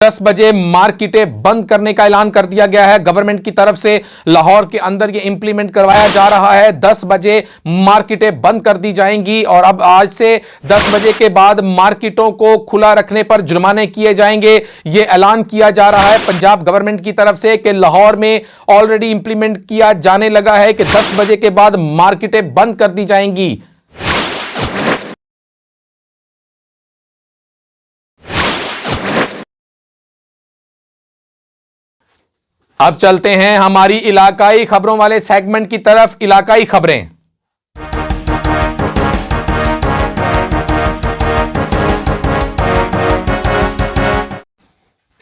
10 बजे मार्केटें बंद करने का ऐलान कर दिया गया है। गवर्नमेंट की तरफ से लाहौर के अंदर ये इंप्लीमेंट करवाया जा रहा है। 10 बजे मार्केटें बंद कर दी जाएंगी और अब आज से 10 बजे के बाद मार्केटों को खुला रखने पर जुर्माने किए जाएंगे। ये ऐलान किया जा रहा है पंजाब गवर्नमेंट की तरफ से कि लाहौर में ऑलरेडी इंप्लीमेंट किया जाने लगा है कि 10 बजे के बाद मार्केटें बंद कर दी जाएंगी। अब चलते हैं हमारी इलाकाई खबरों वाले सेगमेंट की तरफ। इलाकाई खबरें।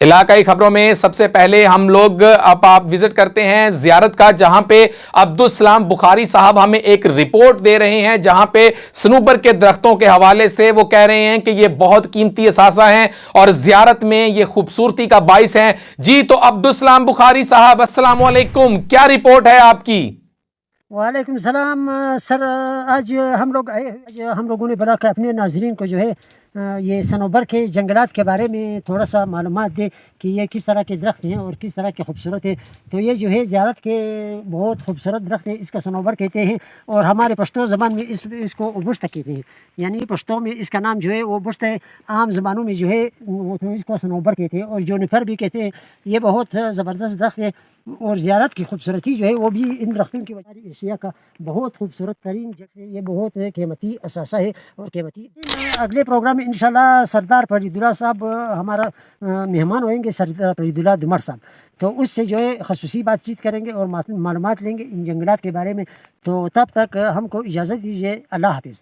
इलाकाई खबरों में सबसे पहले हम लोग अब आप विजिट करते हैं जियारत का, जहां पे अब्दुल सलाम बुखारी साहब हमें एक रिपोर्ट दे रहे हैं, जहां पे सनूबर के दरख्तों के हवाले से वो कह रहे हैं कि ये बहुत कीमती असासा हैं और जियारत में ये खूबसूरती का बाइस हैं। जी तो अब्दुल सलाम बुखारी साहब, अस्सलाम वालेकुम, क्या रिपोर्ट है आपकी? वालेकुम सलाम सर। आज हम लोगों ने बना के अपने नाजरीन को जो है ये सनोबर के जंगलात के बारे में थोड़ा सा मालूमात दे कि ये किस तरह के दरख्त हैं और किस तरह के खूबसूरत है। तो ये जो है ज़ियारत के बहुत खूबसूरत दरख्त है, इसका सनोबर कहते हैं और हमारे पश्तो ज़बान में इसको बुश्त कहते हैं। यानी पश्तो में इसका नाम जो है वो बुश्त है, आम ज़बानों में जो है वो तो इसको सनोबर कहते हैं और जोनिफर भी कहते हैं। ये बहुत ज़बरदस्त दरख्त है और ज़ियारत की खूबसूरती जो है वो भी इन दरख्तों की वजह एशिया का बहुत खूबसूरत तरीन जगह है। ये बहुत कीमती असासा है और कीमती। अगले प्रोग्राम में इंशाल्लाह सरदार फरीदुल्लाह साहब हमारा मेहमान होंगे, सरदार फरीदुल्लाह दुमर साहब। तो उससे जो है ख़ुसूसी बातचीत करेंगे और मालूमात लेंगे इन जंगलात के बारे में। तो तब तक हमको इजाज़त दीजिए। अल्लाह हाफिज़।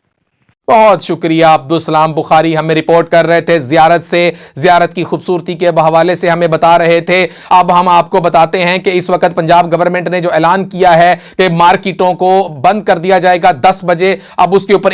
बहुत शुक्रिया। अब्दुल सलाम बुखारी हमें रिपोर्ट कर रहे थे जियारत से, जियारत की खूबसूरती के हवाले से हमें बता रहे थे। अब हम आपको बताते हैं कि इस वक्त पंजाब गवर्नमेंट ने जो ऐलान किया है कि मार्केटों को बंद कर दिया जाएगा 10 बजे, अब उसके ऊपर